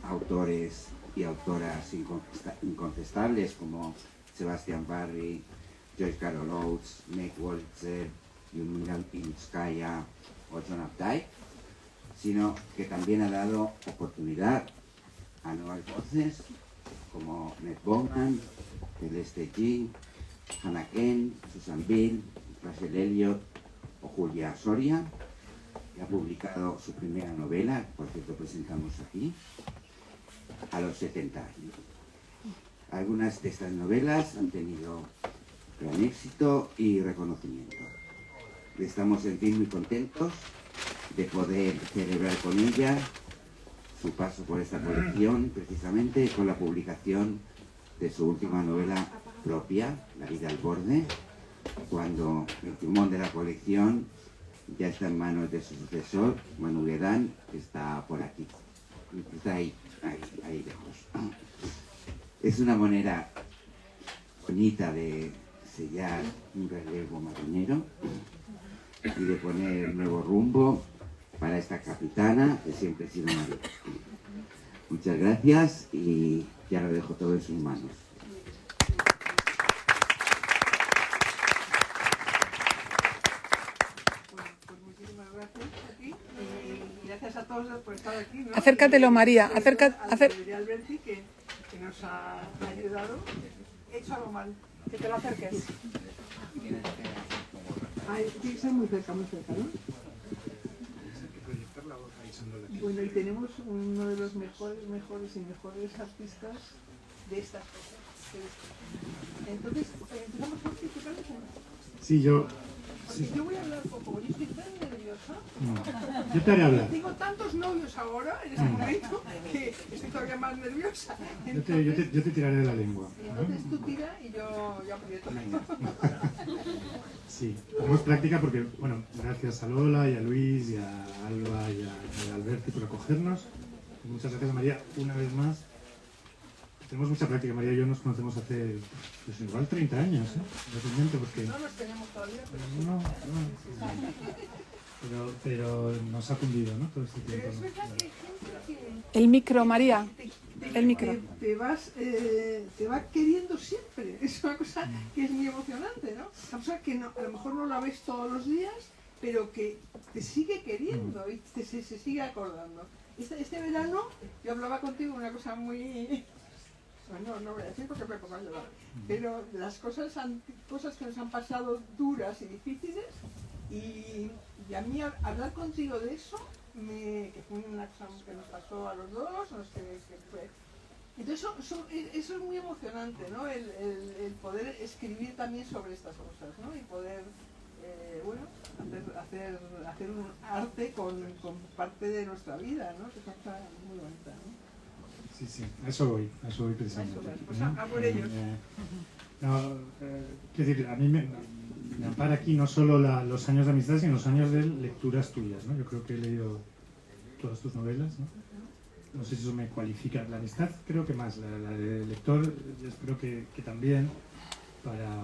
autores y autoras incontestables como Sebastian Barry, Joyce Carol Oates, Meg Woltzer, Lyudmila Pilskaya o Joan Updike, sino que también ha dado oportunidad a nuevas voces como Ned Bowman, Celeste G, Hannah Kent, Susan Bill, Rachel Elliott o Julia Soria, que ha publicado su primera novela, por cierto presentamos aquí, a los 70 años. Algunas de estas novelas han tenido gran éxito y reconocimiento. Estamos muy contentos de poder celebrar con ella su paso por esta colección, precisamente con la publicación de su última novela propia, La vida al borde, cuando el timón de la colección ya está en manos de su sucesor, Manu Guedán, que está por aquí. Está ahí lejos. Es una manera bonita de sellar un relevo marinero y de poner nuevo rumbo para esta capitana que siempre ha sido María. Muchas gracias y ya lo dejo todo en sus manos. Gracias a todos por estar aquí, ¿no? Acércatelo, María. Acércate. Alberti, que nos ha ayudado. He hecho algo mal. Que te lo acerques. Tiene que ser muy cerca, ¿no? Bueno, y tenemos uno de los mejores artistas de estas cosas. Entonces, empezamos por ti, ¿qué tal? Sí, yo... Sí. Yo voy a hablar poco, yo estoy tan nerviosa. No, yo te haré hablar. Tengo tantos novios ahora, en este momento, que estoy todavía más nerviosa. Entonces, yo te tiraré de la lengua. Entonces tú tira y yo aprieto. Sí, hagamos práctica porque, bueno, gracias a Lola y a Luis y a Alba y a Alberti por acogernos. Y muchas gracias a María una vez más. Tenemos mucha práctica, María y yo nos conocemos hace, pues igual 30 años, realmente, porque... No nos tenemos todavía, pero nos ha cundido, ¿no? Todo este tiempo. Pero es verdad que hay gente que... El micro, María. El micro. Te va queriendo siempre. Es una cosa que es muy emocionante, ¿no? Una cosa que no, a lo mejor no la ves todos los días, pero que te sigue queriendo y se sigue acordando. Este verano yo hablaba contigo de una cosa muy... Bueno, no voy a decir porque me pongo a llorar, pero las cosas que nos han pasado duras y difíciles y a mí hablar contigo de eso, que fue una cosa que nos pasó a los dos, entonces eso es muy emocionante, ¿no? El poder escribir también sobre estas cosas, ¿no? Y poder, hacer un arte con parte de nuestra vida, ¿no? Que es una cosa muy bonita, ¿no? Sí, a eso voy precisamente. Pues a por ellos. Quiero decir, a mí me ampara aquí no solo los años de amistad, sino los años de lecturas tuyas, ¿no? Yo creo que he leído todas tus novelas, ¿no? No sé si eso me cualifica. La amistad creo que más, la de lector yo espero que también, para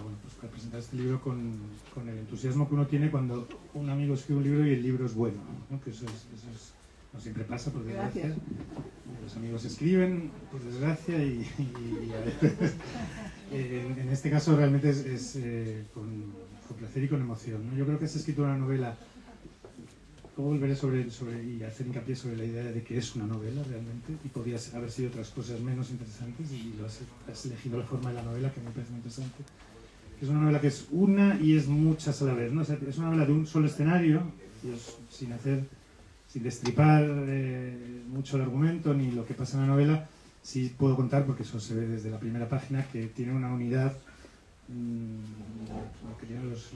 presentar este libro con el entusiasmo que uno tiene cuando un amigo escribe un libro y el libro es bueno, ¿no? Que eso es no siempre pasa, por desgracia. Gracias. Los amigos escriben, por desgracia, y a veces, en este caso realmente es con placer y con emoción, ¿no? Yo creo que has escrito una novela, luego volveré sobre y hacer hincapié sobre la idea de que es una novela realmente, y podría haber sido otras cosas menos interesantes, y has elegido la forma de la novela que me parece muy interesante. Es una novela que es una y es muchas a la vez, ¿no? O sea, es una novela de un solo escenario, sin destripar mucho el argumento ni lo que pasa en la novela. Sí puedo contar, porque eso se ve desde la primera página, que tiene una unidad, lo que tienen los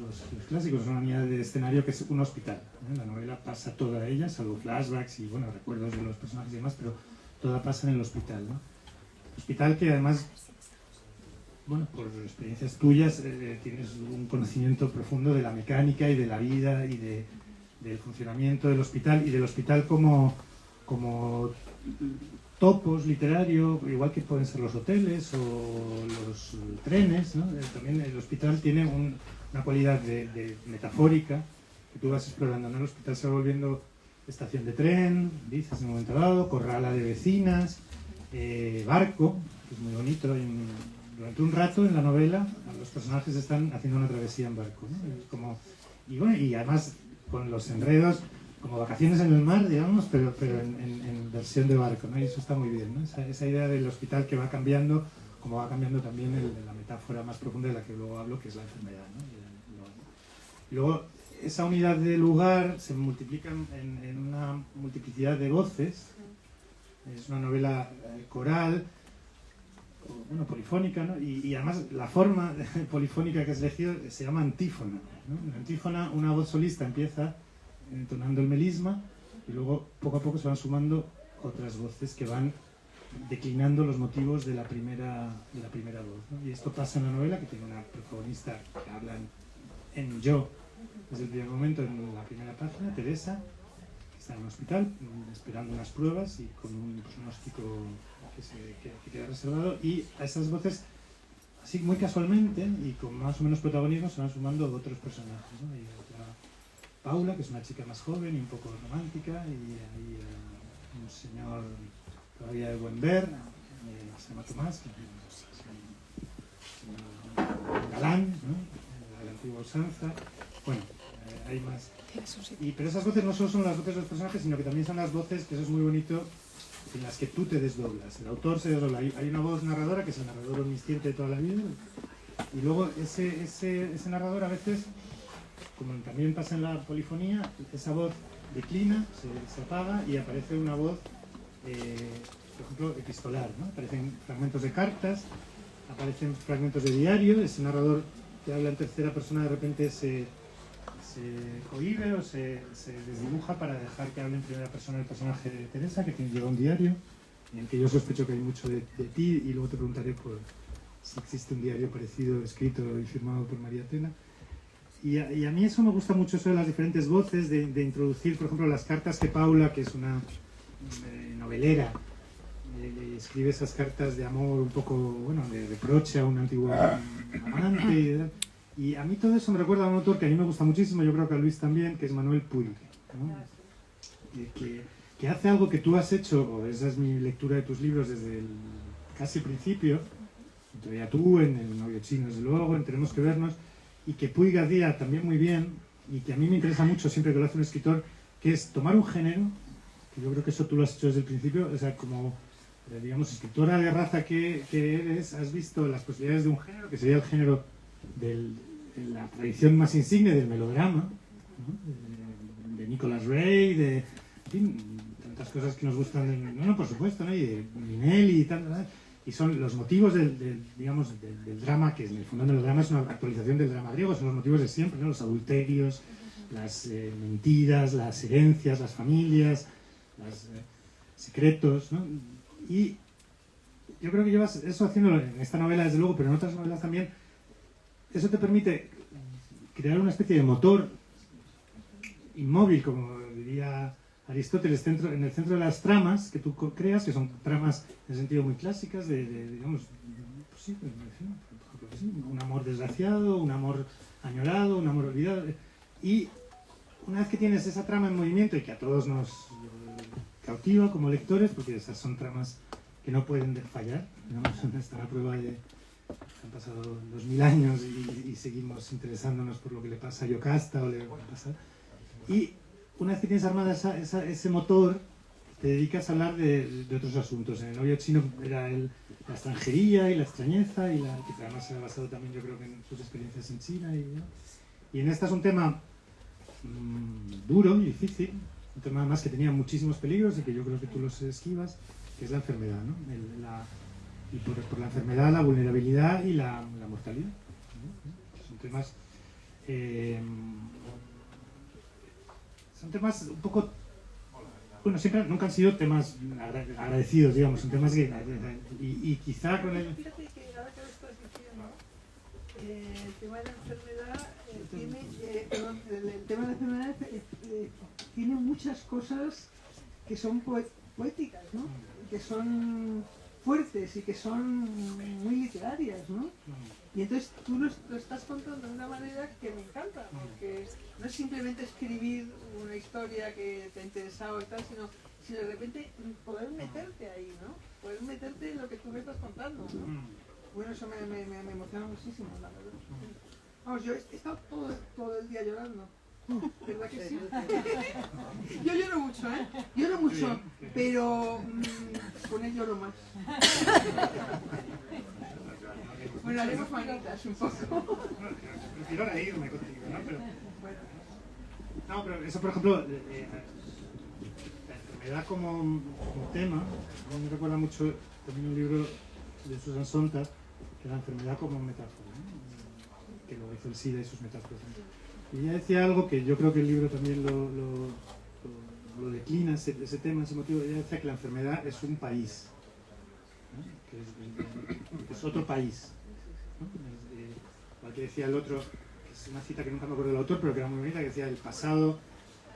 clásicos, una unidad de escenario que es un hospital, ¿eh? La novela pasa toda ella, salvo flashbacks y recuerdos de los personajes y demás, pero toda pasa en el hospital, ¿no? Hospital que además, por experiencias tuyas, tienes un conocimiento profundo de la mecánica y de la vida y del funcionamiento del hospital, y del hospital como topos literario, igual que pueden ser los hoteles o los trenes, ¿no? También el hospital tiene una cualidad de metafórica que tú vas explorando, ¿no? El hospital se va volviendo estación de tren, dices en un momento dado, corrala de vecinas, barco, que es muy bonito. Durante un rato en la novela los personajes están haciendo una travesía en barco, ¿no? Y además con los enredos, como vacaciones en el mar, digamos, pero en versión de barco, ¿no? Y eso está muy bien, ¿no? Esa idea del hospital que va cambiando, como va cambiando también la metáfora más profunda de la que luego hablo, que es la enfermedad, ¿no? Y luego, esa unidad de lugar se multiplica en una multiplicidad de voces. Es una novela coral, bueno, polifónica, ¿no? Y además la forma polifónica que has elegido se llama antífona, ¿no? En la antífona una voz solista empieza entonando el melisma y luego poco a poco se van sumando otras voces que van declinando los motivos de la primera voz, ¿no? Y esto pasa en la novela, que tiene una protagonista que habla en yo desde el primer momento, en la primera página, Teresa, que está en un hospital esperando unas pruebas y con un pronóstico que queda reservado, y a esas voces, así muy casualmente y con más o menos protagonismo, se van sumando otros personajes, ¿no? Hay otra Paula, que es una chica más joven y un poco romántica, y hay un señor todavía de buen ver, se llama Tomás, que es un galán, ¿no? De la antigua usanza. Bueno, hay más. Pero esas voces no solo son las voces de los personajes, sino que también son las voces, que eso es muy bonito, en las que tú te desdoblas. El autor se desdobla. Hay una voz narradora, que es el narrador omnisciente de toda la vida, y luego ese narrador a veces, como también pasa en la polifonía, esa voz declina, se apaga y aparece una voz, por ejemplo, epistolar, ¿no? Aparecen fragmentos de cartas, aparecen fragmentos de diario. Ese narrador que habla en tercera persona de repente se cohíbe o se desdibuja para dejar que hable en primera persona el personaje de Teresa, que lleva un diario en el que yo sospecho que hay mucho de ti, y luego te preguntaré por si existe un diario parecido escrito y firmado por María Tena. Y a mí eso me gusta mucho, eso de las diferentes voces, de introducir, por ejemplo, las cartas que Paula, que es una novelera, escribe esas cartas de amor un poco, bueno, de reproche a un antiguo amante. Y a mí todo eso me recuerda a un autor que a mí me gusta muchísimo, yo creo que a Luis también, que es Manuel Puig, ¿no? Que hace algo que tú has hecho, o esa es mi lectura de tus libros desde casi el principio, todavía tú, en El novio chino, desde luego, en Tenemos que vernos, y que Puig hacía también muy bien, y que a mí me interesa mucho siempre que lo hace un escritor, que es tomar un género, que yo creo que eso tú lo has hecho desde el principio, o sea, como, digamos, escritora de raza que eres, has visto las posibilidades de un género, que sería el género de la tradición más insigne del melodrama, ¿no? De Nicholas Ray, de, en fin, tantas cosas que nos gustan, por supuesto, ¿no? Y de Minelli y tal, ¿no? Y son los motivos digamos, del drama, que en el fondo del drama es una actualización del drama griego, son los motivos de siempre, ¿no? Los adulterios, las mentiras, las herencias, las familias, los secretos, ¿no? Y yo creo que llevas eso haciéndolo en esta novela, desde luego, pero en otras novelas también. Eso te permite crear una especie de motor inmóvil, como diría Aristóteles, en el centro de las tramas que tú creas, que son tramas en el sentido muy clásicas, digamos, pues sí, por ejemplo, sí, un amor desgraciado, un amor añorado, un amor olvidado. Y una vez que tienes esa trama en movimiento, y que a todos nos cautiva como lectores, porque esas son tramas que no pueden fallar, digamos, está la prueba de... Han pasado 2000 años y seguimos interesándonos por lo que le pasa a Yocasta o le va a pasar. Y una vez que tienes armada ese motor, te dedicas a hablar de otros asuntos. En El novio chino era la extranjería y la extrañeza, que además se ha basado también, yo creo, que en sus experiencias en China. Y en esta es un tema duro y difícil, un tema además que tenía muchísimos peligros y que yo creo que tú los esquivas, que es la enfermedad, ¿no? Y por la enfermedad, la vulnerabilidad y la mortalidad, ¿no? Son temas un poco, bueno, nunca han sido temas agradecidos, digamos, son temas que, y quizá con el... Fíjate que ahora que lo estás diciendo, el tema de la enfermedad el tema de la enfermedad tiene muchas cosas que son poéticas, ¿no? Que son fuertes y que son muy literarias, ¿no? Y entonces tú lo estás contando de una manera que me encanta, porque no es simplemente escribir una historia que te ha interesado y tal, sino de repente poder meterte ahí, ¿no? Poder meterte en lo que tú me estás contando, ¿no? Bueno, eso me emociona muchísimo, la verdad. Vamos, yo he estado todo el día llorando. ¿Verdad que sí? Yo lloro mucho, ¿eh? Lloro mucho, pero con él lloro más. Bueno, haremos manitas un poco. Prefiero reírme contigo, ¿no? Bueno. No, pero eso, por ejemplo, la enfermedad como tema, a mí me recuerda mucho también un libro de Susan Sontag, que es la enfermedad como metáfora, ¿no? Que lo hizo el SIDA y sus metáforas. Y ella decía algo que yo creo que el libro también lo declina, ese tema, ese motivo. Ella decía que la enfermedad es un país, ¿no? Que es otro país, ¿no? Igual que decía el otro, que es una cita que nunca me acuerdo del autor, pero que era muy bonita, que decía: el pasado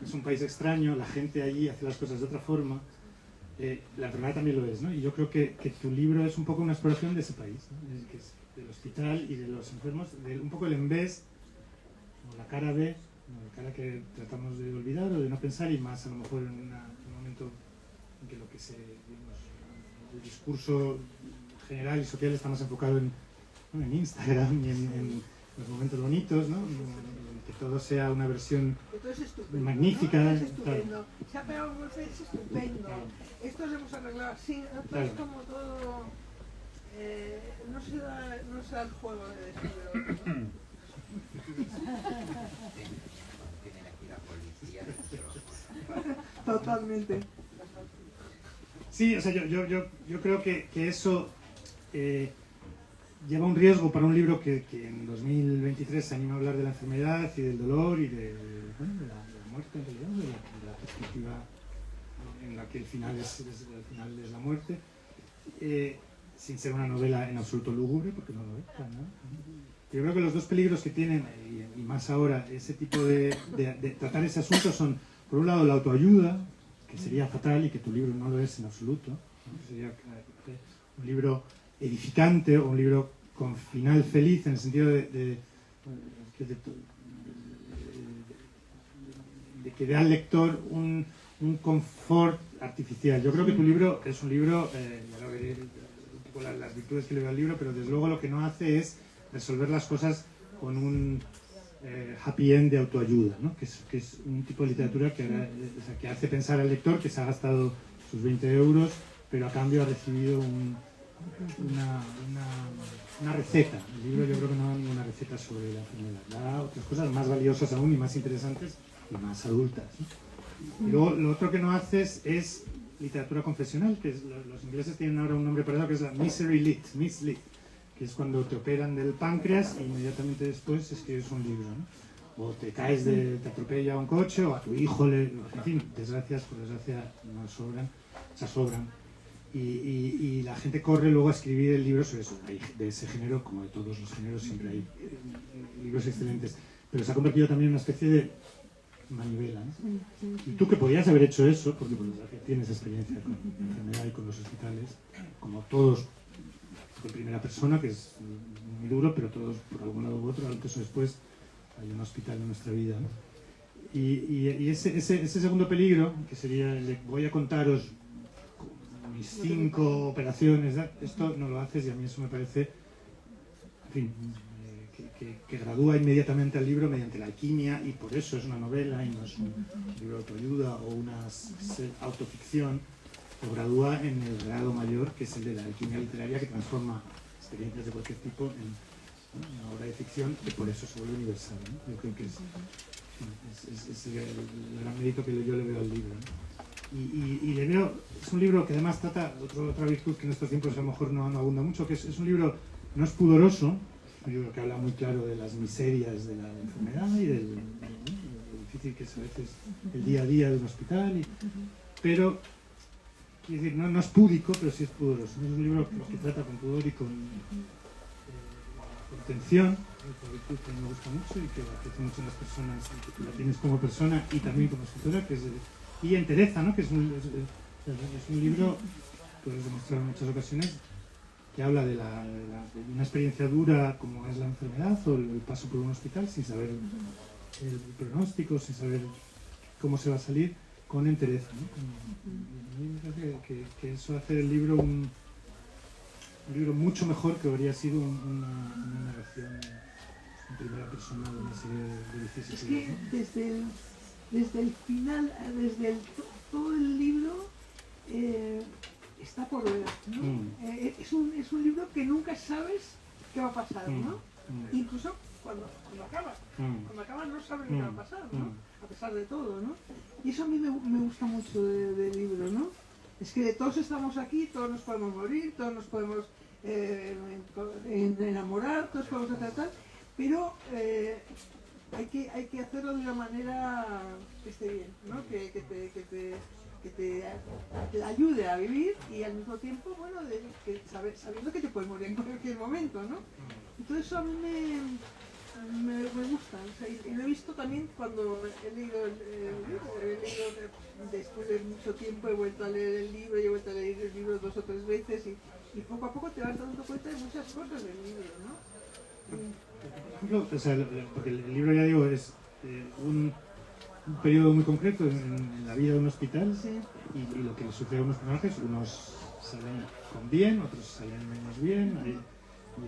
es un país extraño, la gente allí hace las cosas de otra forma. La enfermedad también lo es, ¿no? Y yo creo que tu libro es un poco una exploración de ese país, ¿no? Que es del hospital y de los enfermos, un poco el en vez, o la cara B, la cara que tratamos de olvidar o de no pensar, y más a lo mejor en un momento en que lo que digamos, el discurso general y social está más enfocado en Instagram y en los momentos bonitos, ¿no? Que todo sea una versión magnífica. ¿No? Es estupendo. Se ha pegado un golpe, es estupendo. Esto lo hemos arreglado así, ¿no? Claro. Es como todo... no se da el juego de decirlo, ¿no? Tienen aquí la policía. Totalmente. Sí, o sea, yo creo que eso lleva un riesgo para un libro que en 2023 se anima a hablar de la enfermedad y del dolor y de la muerte, en realidad, de la perspectiva en la que el final es la muerte, sin ser una novela en absoluto lúgubre, porque no lo es, ¿no? Yo creo que los dos peligros que tienen, y más ahora, ese tipo de tratar ese asunto son, por un lado, la autoayuda, que sería fatal y que tu libro no lo es en absoluto, ¿no? Sería un libro edificante o un libro con final feliz, en el sentido de que dé al lector un confort artificial. Yo creo que tu libro es un libro, ya lo veré un poco las virtudes que le veo al libro, pero desde luego lo que no hace es resolver las cosas con un happy end de autoayuda, ¿no? que es un tipo de literatura que hace pensar al lector que se ha gastado sus 20 euros, pero a cambio ha recibido una receta. El libro yo creo que no da ninguna receta sobre la enfermedad, da otras cosas más valiosas aún y más interesantes y más adultas, ¿no? Y luego lo otro que no haces es literatura confesional, que es, los ingleses tienen ahora un nombre para eso, que es la misery lit, mislit, que es cuando te operan del páncreas e inmediatamente después escribes un libro, ¿no? O te caes te atropella un coche, o a tu hijo en fin, desgracias, por desgracia no sobran, se sobran. Y la gente corre luego a escribir el libro sobre eso. De ese género, como de todos los géneros, siempre hay libros excelentes. Pero se ha convertido también en una especie de manivela, ¿no? Y tú, que podías haber hecho eso, porque por desgracia tienes experiencia con la enfermedad y con los hospitales, como todos de primera persona, que es muy duro, pero todos por algún lado u otro, antes o después hay un hospital en nuestra vida, ¿no? Y ese segundo peligro, que sería el de voy a contaros mis 5 operaciones, esto no lo haces, y a mí eso me parece, en fin, que gradúa inmediatamente al libro mediante la alquimia, y por eso es una novela y no es un libro de autoayuda o una autoficción. Lo gradúa en el grado mayor, que es el de la alquimia literaria, que transforma experiencias de cualquier tipo en una obra de ficción, que por eso se vuelve universal, ¿no? Yo creo que es el gran mérito que yo le veo al libro, ¿no? Y le veo, es un libro que además trata otra virtud que en estos tiempos a lo mejor no abunda mucho, que es un libro, no es pudoroso, un libro que habla muy claro de las miserias de la enfermedad y de lo difícil que es a veces el día a día de un hospital, pero quiero decir, no es púdico, pero sí es pudoroso. Es un libro que trata con pudor y con atención, una virtud que me gusta mucho y que aprecio mucho en las personas, que tú la tienes como persona y también como escritora, y entereza, ¿no? Que es un libro tú has demostrado en muchas ocasiones, que habla de una experiencia dura como es la enfermedad o el paso por un hospital sin saber el pronóstico, sin saber cómo se va a salir, con entereza, ¿no? A mí me parece que eso hace del libro un libro mucho mejor que habría sido una narración en primera persona de una serie de Es vicisitudes, que ¿no? desde el final, todo el libro está por ver, ¿no? Es un libro que nunca sabes qué va a pasar, ¿no? Incluso cuando acaba no sabes lo que va a pasar, ¿no? A pesar de todo, ¿no? Y eso a mí me gusta mucho del libro, ¿no? Es que todos estamos aquí, todos nos podemos morir, todos nos podemos enamorar, todos podemos hacer tal, pero hay que hacerlo de una manera que esté bien, ¿no? Que te ayude a vivir y al mismo tiempo, bueno, sabiendo que te puedes morir en cualquier momento, ¿no? Entonces eso a mí me gusta, o sea, y lo he visto también cuando he leído después de mucho tiempo, he vuelto a leer el libro, y he vuelto a leer el libro 2 o 3 veces y poco a poco te vas dando cuenta de muchas cosas del libro, ¿no? Por ejemplo, o sea, porque el libro, ya digo, es un periodo muy concreto en la vida de un hospital, Sí. y lo que le sucede a unos personajes, unos salen con bien, otros salen menos bien, y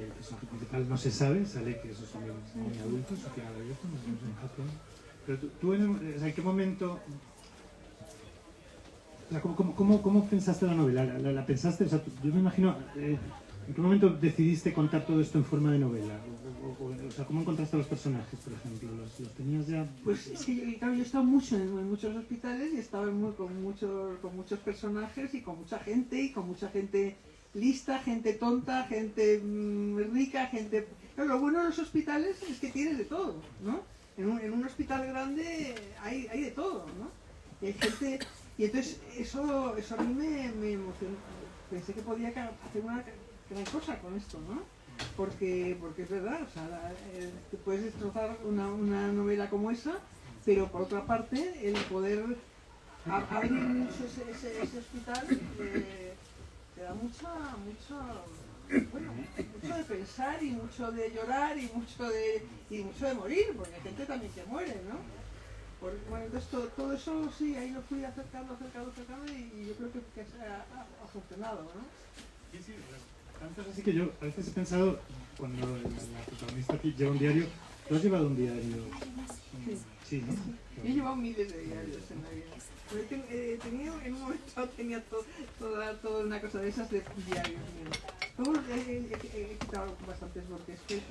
el personaje principal no se sabe, sale que esos son muy adultos, o final abierto, no sé, en Japón. Pero tú o sea, ¿en qué momento, o sea, cómo pensaste la novela? ¿La pensaste? O sea, yo me imagino, ¿en qué momento decidiste contar todo esto en forma de novela? O sea, ¿cómo encontraste a los personajes, por ejemplo? ¿Los tenías ya? Pues es que claro, yo he estado mucho en muchos hospitales y he estado con muchos personajes y con mucha gente lista, gente tonta, gente rica, gente... Pero lo bueno de los hospitales es que tienes de todo, ¿no? En un hospital grande hay de todo, ¿no? Y hay gente... Y entonces eso a mí me emocionó. Pensé que podía hacer una gran cosa con esto, ¿no? Porque es verdad, o sea, te puedes destrozar una novela como esa, pero por otra parte el poder abrir ese hospital te da mucho de pensar y mucho de llorar y mucho de morir, porque hay gente también que muere, ¿no? Bueno, entonces todo eso sí, ahí lo fui acercando y yo creo que ha funcionado, ¿no? Sí, sí, tanto es así que yo a veces he pensado, cuando la protagonista lleva un diario, ¿tú has llevado un diario? Sí, ¿no? Yo he llevado miles de diarios en la vida. En un momento tenía toda una cosa de esas de diarios. Luego he quitado bastantes porque es que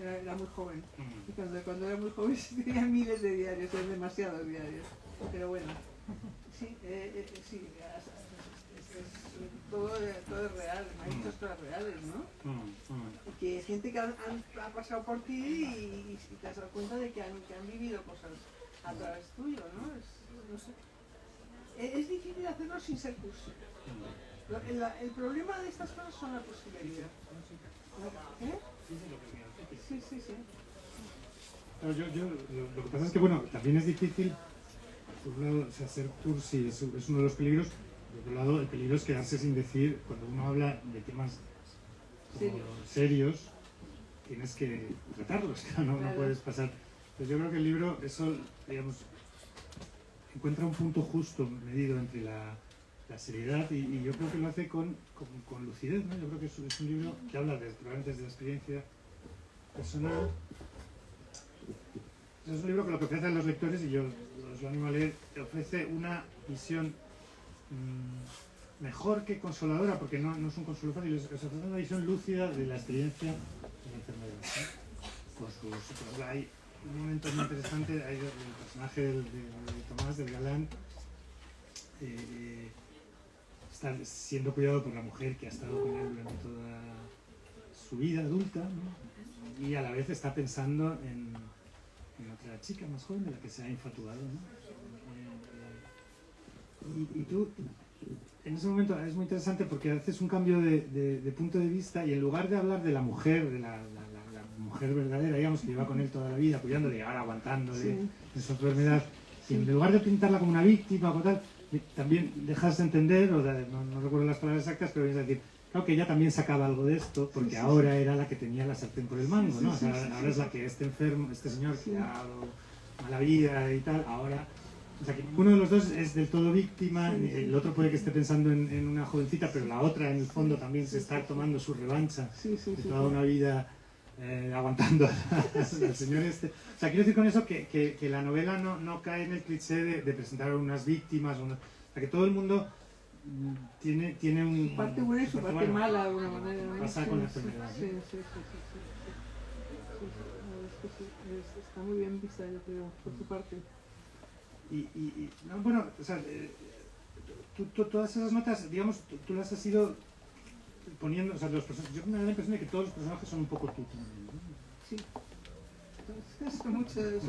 era muy joven. Y cuando era muy joven tenía miles de diarios, eran demasiados diarios. Pero bueno, sí, sí, todo es real, hay muchas cosas reales, ¿no? Y que gente que ha pasado por ti y te has dado cuenta de que han vivido cosas a través tuyo, ¿no? No sé. Es difícil hacerlo sin ser cursi. El problema de estas cosas son la posibilidad. ¿Eh? Sí. Pero lo que pasa es que, bueno, también es difícil, por un lado, o sea, ser cursi es uno de los peligros. Por otro lado, el peligro es quedarse sin decir, cuando uno habla de temas como serios, tienes que tratarlos, claro, no puedes pasar. Pues yo creo que el libro, eso, digamos, encuentra un punto justo, medido entre la seriedad y yo creo que lo hace con lucidez, ¿no? Yo creo que es un libro que habla probablemente desde la experiencia personal. Es un libro que lo que ofrece a los lectores, y yo os lo animo a leer, ofrece una visión mejor que consoladora, porque no es un consuelo fácil, es una visión lúcida de la experiencia de la enfermedad, ¿no? Hay un momento muy interesante, hay el personaje de Tomás, del galán, está siendo cuidado por la mujer que ha estado con él durante toda su vida adulta, ¿no? Y a la vez está pensando en otra chica más joven de la que se ha infatuado, ¿no? Y tú, en ese momento es muy interesante porque haces un cambio de punto de vista y en lugar de hablar de la mujer, de la mujer verdadera, digamos, que lleva con él toda la vida, cuidándole y ahora aguantándole en su enfermedad, y en lugar de pintarla como una víctima o tal, también dejas de entender, no recuerdo las palabras exactas, pero es decir, claro que ella también sacaba algo de esto, porque ahora era la que tenía la sartén por el mango, ¿no? O sea, ahora es la que este enfermo, este señor que ha dado mala vida y tal, ahora... O sea, que uno de los dos es del todo víctima, el otro puede que esté pensando en una jovencita, pero la otra en el fondo también se está tomando su revancha de toda una vida aguantando al señor este. O sea, quiero decir con eso que la novela no cae en el cliché de presentar unas víctimas, o sea, que todo el mundo tiene un... Su parte buena y su parte mala de alguna manera, ¿no? Pasa con la enfermedad. Sí. Está muy bien vista, yo creo, por tu parte. No, bueno, o sea, todas esas notas, digamos, tú las has ido poniendo, o sea, yo me da la impresión de que todos los personajes son un poco tú también, ¿no? Sí. Son mucho de mí,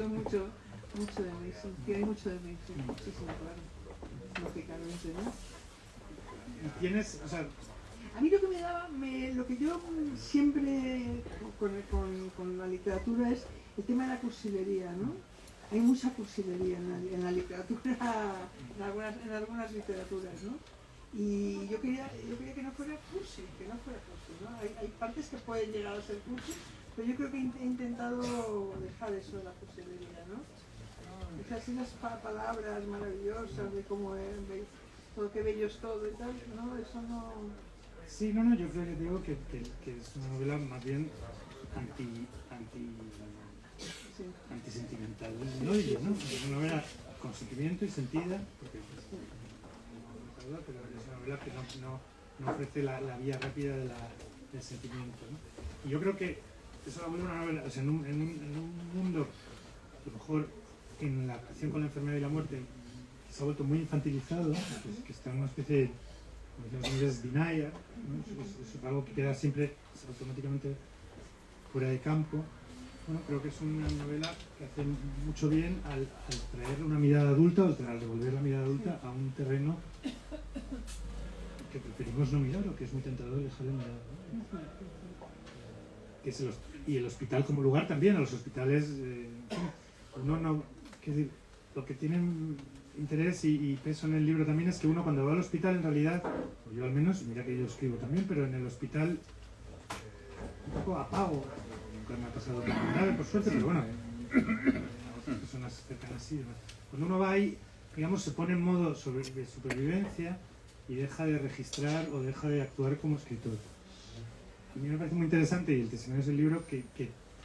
sí. Tiene mucho de mí, sí. Muchísimo, claro. Lógicamente, ¿no? Y tienes, o sea... A mí lo que me daba, lo que yo siempre con la literatura es el tema de la cursilería, ¿no? Hay mucha cursilería en la literatura, en algunas literaturas, ¿no? Y yo quería que no fuera cursi, ¿no? Hay partes que pueden llegar a ser cursi, pero yo creo que he intentado dejar eso de la cursilería, ¿no? Esas palabras maravillosas de cómo es, todo qué bello es todo y tal, ¿no? Eso no... Sí, yo creo que digo que es una novela más bien antisentimental, ¿no? Es una novela con sentimiento y sentida, porque pero es una novela que no ofrece la vía rápida del sentimiento, ¿no? Y yo creo que eso la vuelve una novela, o sea, en un mundo, a lo mejor en la relación con la enfermedad y la muerte, que se ha vuelto muy infantilizado, ¿no? que está en una especie de, como decimos en inglés, denial, ¿no? Es algo que queda siempre automáticamente fuera de campo. Bueno, creo que es una novela que hace mucho bien al traer una mirada adulta, al devolver la mirada adulta a un terreno que preferimos no mirar o que es muy tentador dejar de mirar, ¿no? Que es y el hospital como lugar también, a los hospitales, uno no, lo que tiene interés y peso en el libro también es que uno cuando va al hospital en realidad, o yo al menos, mira que yo escribo también, pero en el hospital un poco apago. Nunca me ha pasado tan grave, por suerte, pero bueno, a otras personas cercanas sí. Cuando uno va ahí, digamos, se pone en modo de supervivencia y deja de registrar o deja de actuar como escritor. Y a mí me parece muy interesante, y el testimonio es el libro, que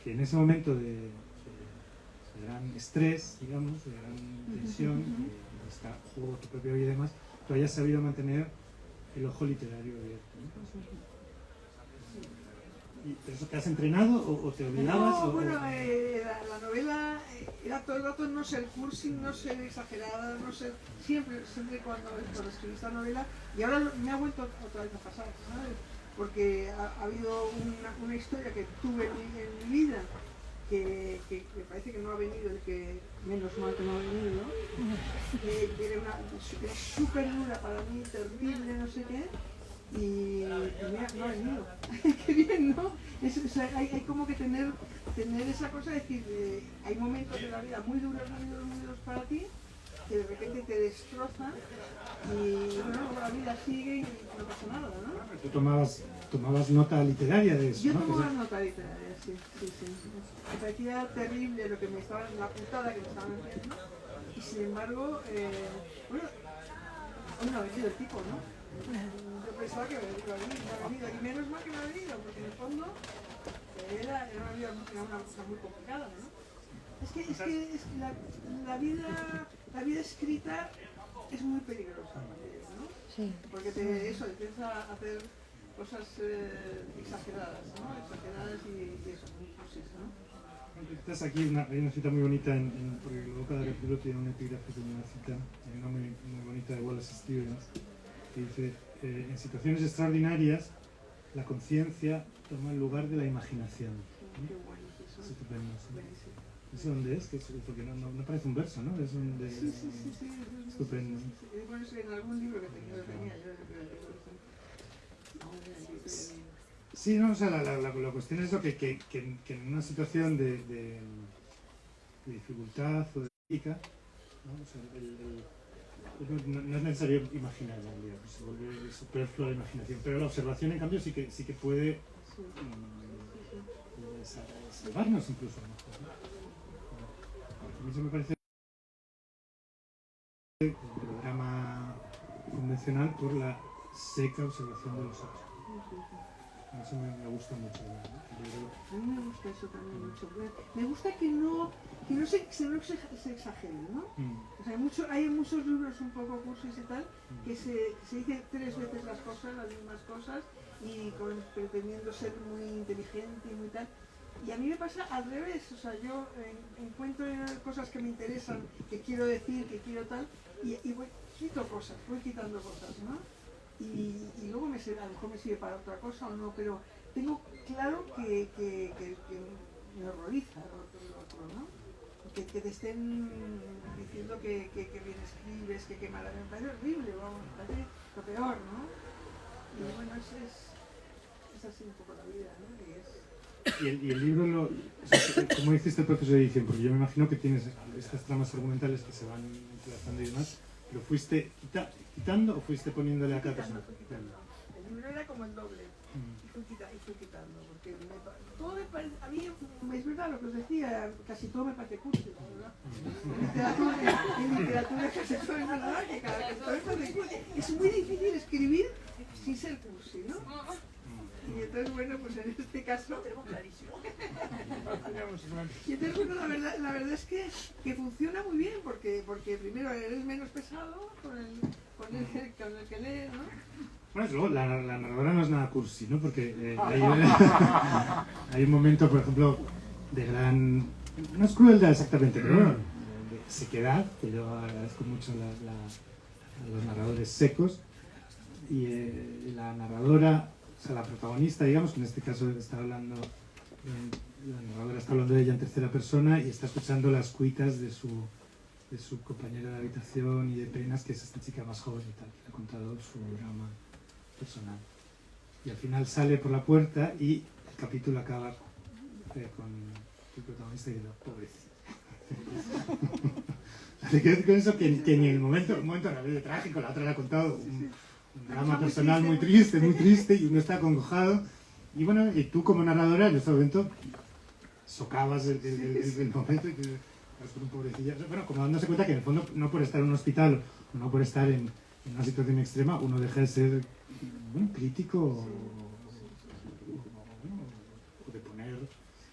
en ese momento de gran estrés, digamos, de gran tensión, está juego tu propia vida y demás, tú hayas sabido mantener el ojo literario abierto, ¿no? ¿Pero eso te has entrenado o te obligabas? No, bueno, la novela era todo el rato no ser cursi, no ser exagerada, no ser... Siempre cuando escribí esta novela, y ahora me ha vuelto otra vez a pasar, ¿sabes? Porque ha habido una historia que tuve en mi vida que me parece que no ha venido, que menos mal que no ha venido, ¿no? Que era súper dura para mí, terrible, no sé qué. Y mira, no ha venido. Qué bien, ¿no? O sea, hay como que tener esa cosa de decir, hay momentos de la vida muy duros para ti, que de repente te destrozan y bueno, la vida sigue y no pasa nada, ¿no? Tú tomabas nota literaria de eso, Yo ¿no? tomaba nota literaria, sí. Me parecía terrible lo que la putada que me estaban haciendo y sin embargo, bueno, aún no ha venido el tipo, ¿no? Yo pensaba que no ha venido, y menos mal que no ha venido, porque en el fondo era una cosa muy complicada, ¿no? Es que la vida escrita es muy peligrosa, ¿no? Sí. Porque eso empieza a hacer cosas exageradas, ¿no? Exageradas y eso, muy cursis, ¿no? Estás aquí, hay una cita muy bonita, porque luego cada capítulo tiene un epígrafe con una cita, hay una muy bonita de Wallace Stevens, que dice, en situaciones extraordinarias, la conciencia toma el lugar de la imaginación. Qué bueno es eso. Es estupendo, ¿sí? Buenísimo. ¿Eso dónde es? Porque no parece un verso, ¿no? Es un de... Sí. Estupendo. Bueno, es en algún libro que tenía yo Sí, no, o sea, la cuestión es eso, que en una situación de dificultad o de crítica, ¿no? O sea, no es necesario imaginar en realidad, pues se vuelve superflua la imaginación, pero la observación en cambio sí que puede salvarnos incluso a lo mejor, ¿no? A mí eso me parece el drama convencional por la seca observación de los hechos. Eso me gusta mucho, ¿no? A mí me gusta eso también mucho. Me gusta que no se exagere, ¿no? O sea, hay muchos libros un poco cursis y tal, que se dicen 3 veces las mismas cosas, y pretendiendo ser muy inteligente y muy tal. Y a mí me pasa al revés, o sea, yo encuentro cosas que me interesan, que quiero decir, que quiero tal, y voy quitando cosas, ¿no? Y luego a lo mejor me sirve para otra cosa o no, pero tengo claro que me horroriza lo otro, ¿no? Que te estén diciendo que bien escribes, que qué mala, me parece horrible, vamos, me parece lo peor, ¿no? Y bueno, es así un poco la vida, ¿no? Y el libro, o sea, ¿cómo hiciste el proceso de edición? Porque yo me imagino que tienes estas tramas argumentales que se van entrelazando y demás, pero ¿fuiste quitando o fuiste poniéndole a cada persona? El libro era como el doble, y fui quitando, porque todo me parece, a mí es verdad lo que os decía, casi todo me parece cursi, la verdad. En literatura casi todo es verdad, que cada todo me parece cursi. Es muy difícil escribir sin ser cursi, ¿no? Y entonces, bueno, pues en este caso lo tenemos clarísimo. Y entonces, bueno, la verdad es que funciona muy bien, porque primero eres menos pesado con el que lees, ¿no? Bueno, luego la narradora no es nada cursi, ¿no? Porque hay un momento, por ejemplo, de gran... No es crueldad exactamente, pero bueno, de sequedad, que yo agradezco mucho a los narradores secos, y la narradora, o sea, la protagonista, digamos, que en este caso está hablando, la narradora está hablando de ella en tercera persona y está escuchando las cuitas de su compañera de habitación y de penas, que es esta chica más joven y tal, que ha contado su drama personal. Y al final sale por la puerta y el capítulo acaba con el protagonista diciendo, pobrecito. Así que con eso que ni en el momento realmente trágico, la otra le ha contado un drama personal muy triste, y uno está acongojado. Y bueno, y tú como narradora en este momento socavas el momento y te vas con un pobrecilla. Bueno, como dándose cuenta que en el fondo no por estar en un hospital o no por estar en una situación extrema, uno deja de ser crítico o de poner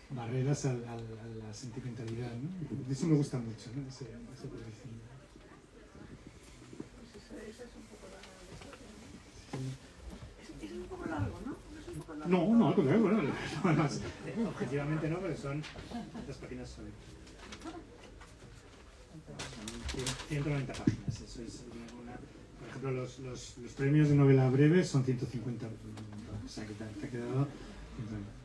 barreras a la sentimentalidad, ¿no? Eso me gusta mucho, ¿no? Ese pobrecillo. Es un poco largo, ¿no? No, al contrario, bueno, además, objetivamente no, pero las páginas son 190 páginas, eso es una, por ejemplo, los premios de novela breve son 150, o sea que te ha quedado 190.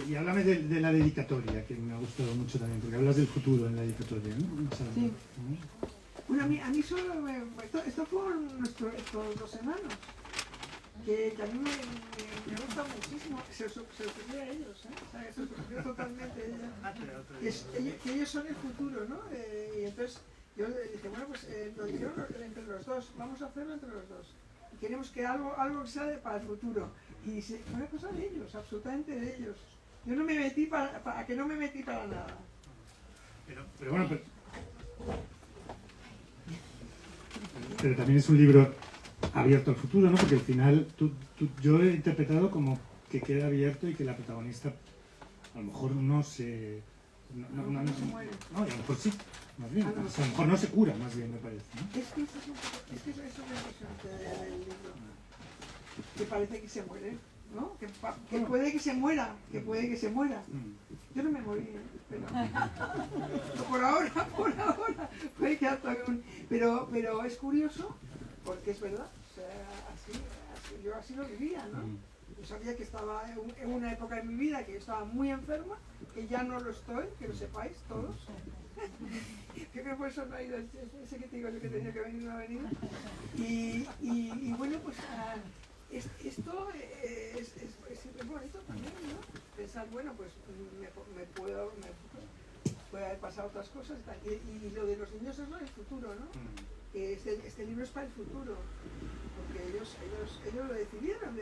Y háblame de la dedicatoria, que me ha gustado mucho también, porque hablas del futuro en la dedicatoria, ¿no? O sea, sí. Bueno, a mí solo esto fueron estos 2 hermanos, que a mí me gusta muchísimo, se los ocurrió a ellos, ¿eh? O sea, se los ocurrió totalmente a ellos, que ellos son el futuro, ¿no? Y entonces yo le dije, bueno, pues lo dijeron entre los dos, vamos a hacerlo entre los dos, y queremos que algo que sea para el futuro, y fue una cosa de ellos, absolutamente de ellos. Yo no me metí que no me metí para nada. Pero bueno, pero también es un libro abierto al futuro, ¿no? Porque al final yo he interpretado como que queda abierto y que la protagonista a lo mejor no se... No se muere. No, a lo mejor sí, más bien. A lo mejor no se cura, más bien, me parece, ¿no? Es que eso es lo impresionante del libro. Que parece que se muere, ¿no? Que puede que se muera, Yo no me morí, pero por ahora, puede que pero es curioso, porque es verdad, o sea, yo así lo vivía, ¿no? Yo sabía que estaba en una época de mi vida que yo estaba muy enferma, que ya no lo estoy, que lo sepáis todos. Creo que por eso no ha ido ese que te digo yo que tenía que venir, no ha venido. Y bueno, pues esto es bonito también, ¿no? Pensar, bueno, pues me puedo puede haber pasado otras cosas. Y lo de los niños es lo del futuro, ¿no? Que este libro es para el futuro, porque ellos lo decidieron,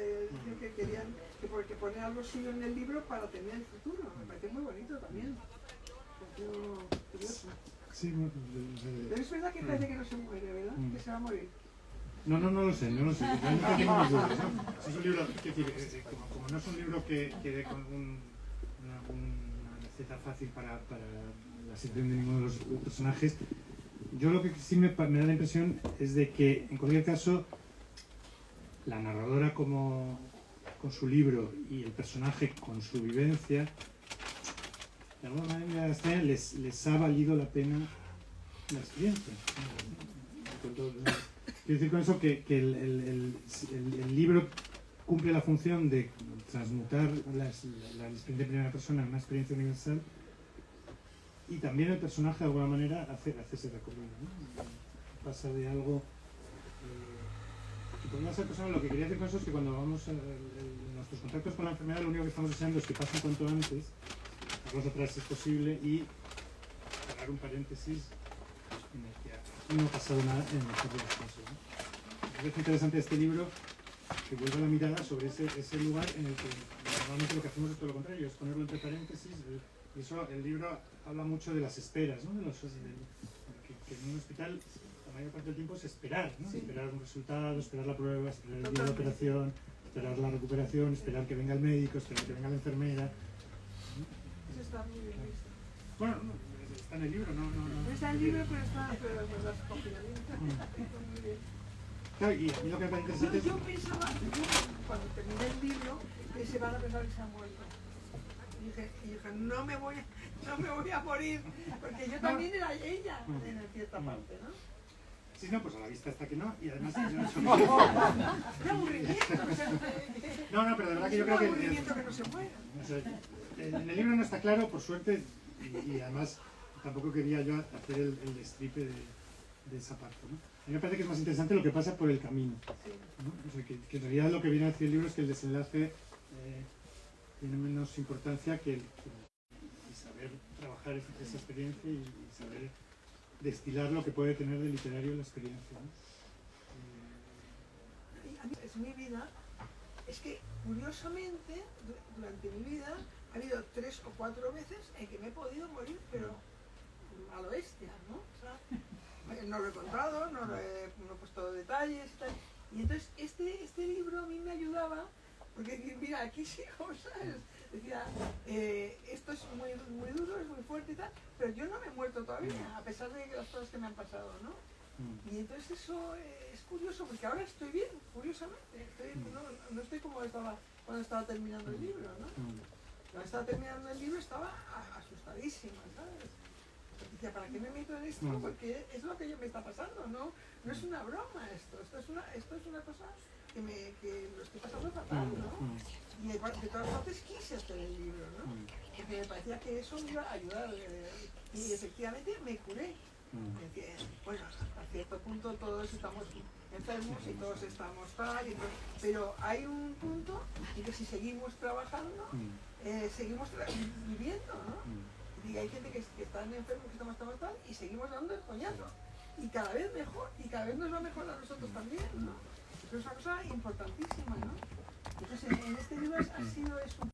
que querían que poner algo suyo en el libro para tener el futuro. Me parece muy bonito también. Curioso. Sí, bueno, Pero es verdad que parece que no se muere, ¿verdad? Que se va a morir. no lo sé. Yo no tengo mis dudas, ¿no? Es un libro, es decir, como no es un libro que dé con una receta fácil para la situación de ninguno de los personajes, yo lo que sí me da la impresión es de que, en cualquier caso, la narradora con su libro y el personaje con su vivencia, de alguna manera les ha valido la pena la experiencia. Quiero decir con eso que el libro cumple la función de transmutar la experiencia de primera persona en una experiencia universal, y también el personaje de alguna manera hace ese recorrido, ¿no? Pasa de algo que podría ser personal. Lo que quería decir con eso es que cuando vamos en nuestros contactos con la enfermedad, lo único que estamos deseando es que pase cuanto antes, dejarlos atrás si es posible, y cerrar un paréntesis en el que aquí no ha pasado nada en el mejor de los casos, ¿no? Me parece interesante este libro que vuelve la mirada sobre ese lugar en el que normalmente lo que hacemos es todo lo contrario, es ponerlo entre paréntesis. Y eso, el libro habla mucho de las esperas, ¿no? Que en un hospital la mayor parte del tiempo es esperar, ¿no? Sí. Esperar un resultado, esperar la prueba, esperar el día de la operación, esperar la recuperación, esperar que venga el médico, esperar que venga la enfermera. Eso está muy bien visto. Bueno, está en el libro, no. No está en el libro, pero es verdad, escogido bien. Muy bien. Claro, y a mí lo que me parece interesante es... Yo pensaba, cuando terminé el libro, que se van a pensar que se ha muerto. Y dije, no me voy a morir, porque yo también era ella en cierta parte, ¿no? Sí, no, pues a la vista está que no, y además... ¡Qué aburrimiento! No, pero de verdad que yo creo que... aburrimiento que no se muera. O sea, en el libro no está claro, por suerte, y además tampoco quería yo hacer el destripe de esa parte, ¿no? A mí me parece que es más interesante lo que pasa por el camino, ¿no? O sea, que en realidad lo que viene a decir el libro es que el desenlace tiene menos importancia que el saber trabajar esa experiencia y saber destilar lo que puede tener de literario la experiencia, ¿no? A mí, es mi vida, es que curiosamente durante mi vida ha habido 3 o 4 veces en que me he podido morir, pero a lo bestia, ¿no? O sea, no lo he contado, no he puesto detalles y tal. Y entonces este libro a mí me ayudaba, porque mira, aquí sigo, ¿sabes? Decía, esto es muy duro, es muy fuerte y tal, pero yo no me he muerto todavía, a pesar de las cosas que me han pasado, ¿no? Y entonces eso es curioso, porque ahora estoy bien, curiosamente. No estoy como estaba cuando estaba terminando el libro, ¿no? Cuando estaba terminando el libro estaba asustadísima, ¿sabes? Decía, ¿para qué me meto en esto? Porque es lo que yo me está pasando, ¿no? No es una broma esto es una cosa que lo estoy pasando fatal, ¿no? Y de todas partes quise hacer el libro, ¿no? Porque me parecía que eso me iba a ayudar. Y efectivamente me curé. Bueno, a cierto punto todos estamos enfermos y todos estamos tal, pero hay un punto en que si seguimos trabajando, seguimos viviendo, ¿no? Y hay gente que están enfermos, que estamos tal, y seguimos dando el coñazo. Y cada vez mejor, y cada vez nos va mejor a nosotros también, ¿no? Eso es una cosa importantísima, ¿no? Entonces en este libro ha sido eso.